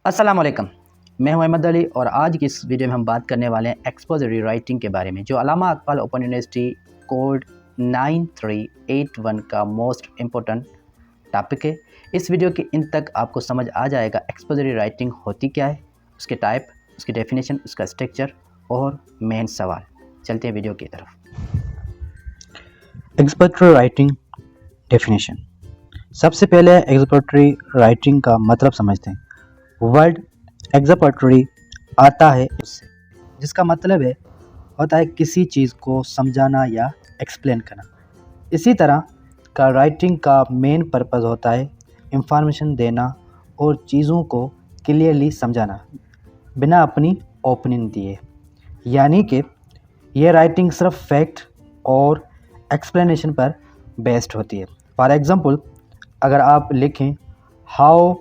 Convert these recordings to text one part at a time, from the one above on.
अस्सलाम वालेकुम। मैं हूं अहमद अली और आज की इस वीडियो में हम बात करने वाले हैं एक्सपोजिटरी राइटिंग के बारे में, जो अल्लामा इकबाल ओपन यूनिवर्सिटी कोड 9381 का मोस्ट इम्पोर्टेंट टॉपिक है। इस वीडियो के इन तक आपको समझ आ जाएगा एक्सपोजिटरी राइटिंग होती क्या है, उसके टाइप, उसकी डेफिनेशन, उसका स्ट्रक्चर और मेन सवाल। चलते हैं वीडियो की तरफ। Expository writing definition. सबसे पहले एक्सपोजिटरी राइटिंग का मतलब समझते हैं। वर्ड एक्सपोजिटरी आता है उससे, जिसका मतलब होता है किसी चीज़ को समझाना या एक्सप्लेन करना। इसी तरह का राइटिंग का मेन पर्पस होता है इंफॉर्मेशन देना और चीज़ों को क्लियरली समझाना बिना अपनी ओपिनियन दिए। यानी कि ये राइटिंग सिर्फ फैक्ट और एक्सप्लेनेशन पर बेस्ड होती है। फॉर एग्ज़ाम्पल, अगर आप लिखें how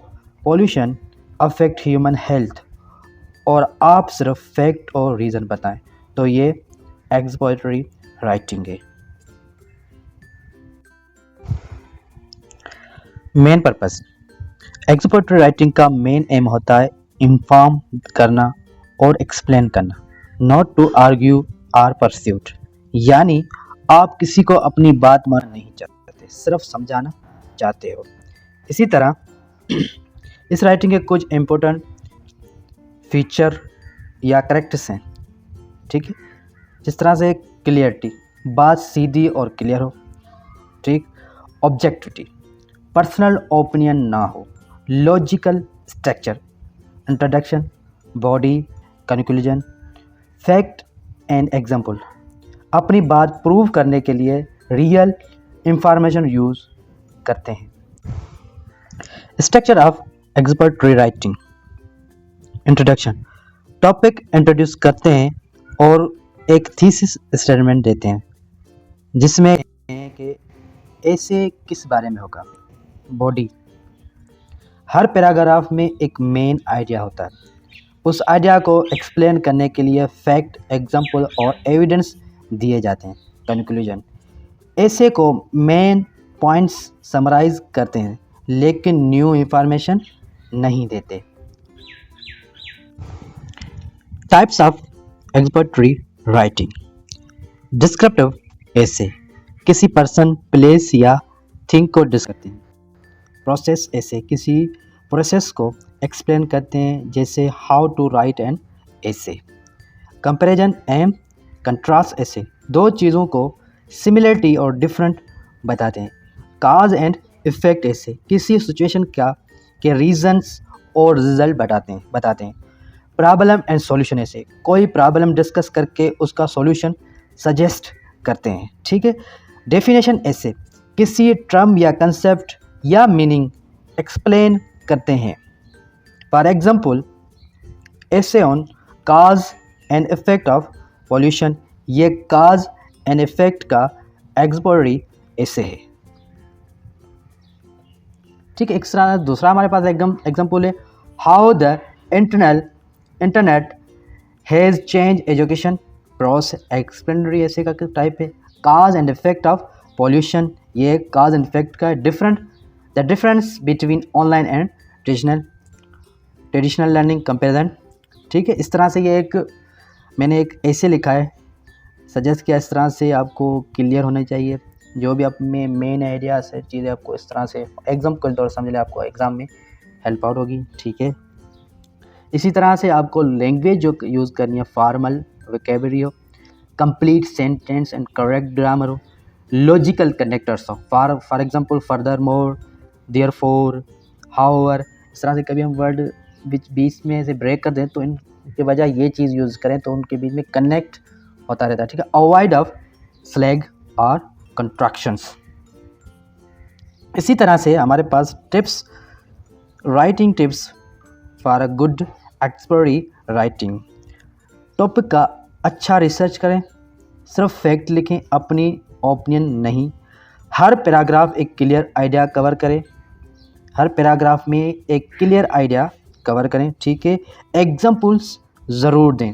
pollution affect human health और आप सिर्फ फैक्ट और रीज़न बताएं, तो ये एक्सपोजिटरी राइटिंग है। मेन पर्पस, एक्सपोजिटरी राइटिंग का मेन एम होता है इन्फॉर्म करना और एक्सप्लेन करना, not to argue or pursuit. यानी आप किसी को अपनी बात मानना नहीं चाहते, सिर्फ समझाना चाहते हो। इसी तरह इस राइटिंग के कुछ इम्पोर्टेंट फीचर या करेक्टर्स हैं, ठीक है। जिस तरह से क्लियरिटी, बात सीधी और क्लियर हो, ठीक। ऑब्जेक्टिविटी, पर्सनल ओपिनियन ना हो। Logical structure, introduction, body, conclusion, fact and example. अपनी बात प्रूव करने के लिए रियल इंफॉर्मेशन यूज़ करते हैं। Structure of expository writing. Introduction, topic introduce करते हैं और एक थीसिस स्टेटमेंट देते हैं, जिसमें कि ऐसे किस बारे में होगा। बॉडी, हर पैराग्राफ में एक मेन आइडिया होता है। उस आइडिया को एक्सप्लेन करने के लिए फैक्ट, एग्जाम्पल और एविडेंस दिए जाते हैं। कंक्लूजन, ऐसे को मेन पॉइंट्स समराइज करते हैं लेकिन न्यू इंफॉर्मेशन नहीं देते। Types of expository writing. Descriptive ऐसे, किसी पर्सन, प्लेस या थिंग को डिस्क्राइब करते हैं। प्रोसेस ऐसे, किसी प्रोसेस को एक्सप्लेन करते हैं, जैसे हाउ टू राइट एन ऐसे। कंपैरिजन एंड कंट्रास्ट ऐसे, दो चीज़ों को सिमिलरिटी और डिफरेंट बताते हैं। काज एंड इफेक्ट ऐसे, किसी सिचुएशन के रीजंस और रिजल्ट बताते हैं। प्रॉब्लम एंड सॉल्यूशन ऐसे, कोई प्रॉब्लम डिस्कस करके उसका सॉल्यूशन सजेस्ट करते हैं, ठीक है। डेफिनेशन ऐसे, किसी टर्म या कंसेप्ट या मीनिंग एक्सप्लेन करते हैं। For example, essay on cause and effect of pollution, ये काज एंड इफेक्ट का एक्सपोजिटरी ऐसे है, ठीक है। एक दूसरा हमारे पास एग्जाम्पल है how the internet has change education process. Explanatory essay का टाइप है। Cause and effect of pollution, ये काज एंड इफेक्ट का the difference between online and traditional learning comparison, ठीक है। इस तरह से ये मैंने एक ऐसे लिखा है, सजेस्ट किया। इस तरह से आपको क्लियर होना चाहिए, जो भी आप में मेन आइडिया से चीज़ें आपको इस तरह से एग्जाम्पल तौर समझ ले, आपको एग्ज़ाम में हेल्प आउट होगी, ठीक है। इसी तरह से आपको लैंग्वेज जो यूज़ करनी है, फॉर्मल वोकैबुलरी हो, complete sentence and correct grammar हो, लॉजिकल कनेक्टर्स हो। For example, further more, therefore, however. इस तरह से कभी हम वर्ड बीच में से ब्रेक कर दें तो इनके बजाय ये चीज़ यूज़ करें तो उनके बीच में कनेक्ट होता रहता है, ठीक है। अवॉइड ऑफ स्लैग और कंट्रैक्शंस। इसी तरह से हमारे पास tips, writing tips for a good expository writing. Topic का अच्छा रिसर्च करें, सिर्फ फैक्ट लिखें, अपनी ओपिनियन नहीं। हर पैराग्राफ एक क्लियर आइडिया कवर करें, ठीक है। एग्जाम्पल्स ज़रूर दें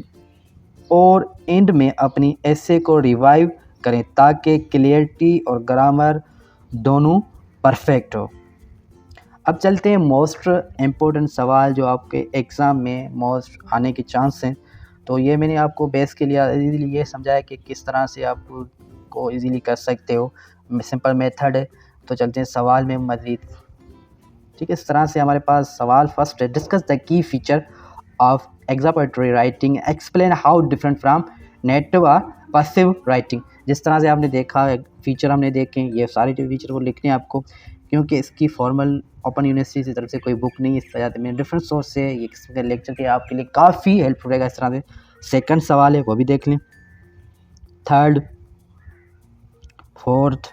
और एंड में अपनी ऐसे को रिवाइव करें ताकि क्लियरिटी और ग्रामर दोनों परफेक्ट हो। अब चलते हैं मोस्ट इम्पोर्टेंट सवाल जो आपके एग्ज़ाम में मोस्ट आने के चांस हैं। तो ये मैंने आपको बेस के लिए इजीली ये समझाया कि किस तरह से आप को इजीली कर सकते हो, सिंपल मेथड है। तो चलते हैं सवाल में मज़ीद। ठीक है, इस तरह से हमारे पास सवाल फर्स्ट है, discuss the key feature of exploratory writing, explain how different from native और पैसिव राइटिंग। जिस तरह से आपने देखा फीचर हमने देखे, ये सारे जो फीचर वो लिखने हैं आपको, क्योंकि इसकी फॉर्मल ओपन यूनिवर्सिटी की तरफ से कोई बुक नहीं, इस वजह से मैंने डिफरेंट सोर्स से ये लेक्चर के आपके लिए काफ़ी हेल्पफुल रहेगा। इस तरह से सेकंड सवाल है वो भी देख लें, थर्ड, फोर्थ,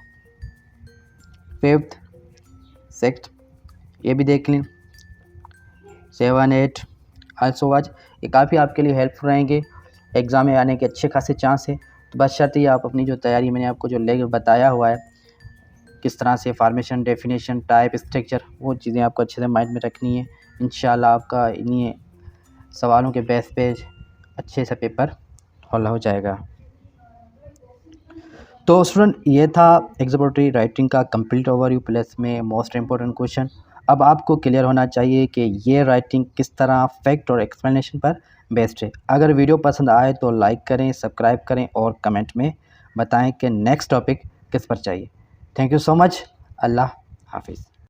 फिफ्थ, सिक्स्थ ये भी देख लें, 7, 8 आल्सो वाच। ये काफ़ी आपके लिए हेल्पफुल रहेंगे, एग्ज़ाम में आने के अच्छे खासे चांस है। तो बस शर्त ही आप अपनी जो तैयारी मैंने आपको जो लेग बताया हुआ है, किस तरह से फार्मेशन, डेफिनेशन, टाइप, स्ट्रक्चर, वो चीज़ें आपको अच्छे से माइंड में रखनी है। इंशाल्लाह आपका इन्हीं सवालों के बेस पे अच्छे से पेपर हल हो जाएगा। तो स्टूडेंट ये था एक्सप्लोरेटरी राइटिंग का कंप्लीट ओवरव्यू प्लस में मोस्ट इम्पोर्टेंट क्वेश्चन। अब आपको क्लियर होना चाहिए कि ये राइटिंग किस तरह फैक्ट और एक्सप्लेनेशन पर बेस्ड है। अगर वीडियो पसंद आए तो लाइक करें, सब्सक्राइब करें और कमेंट में बताएं कि नेक्स्ट टॉपिक किस पर चाहिए। Thank you so much. अल्लाह हाफिज़।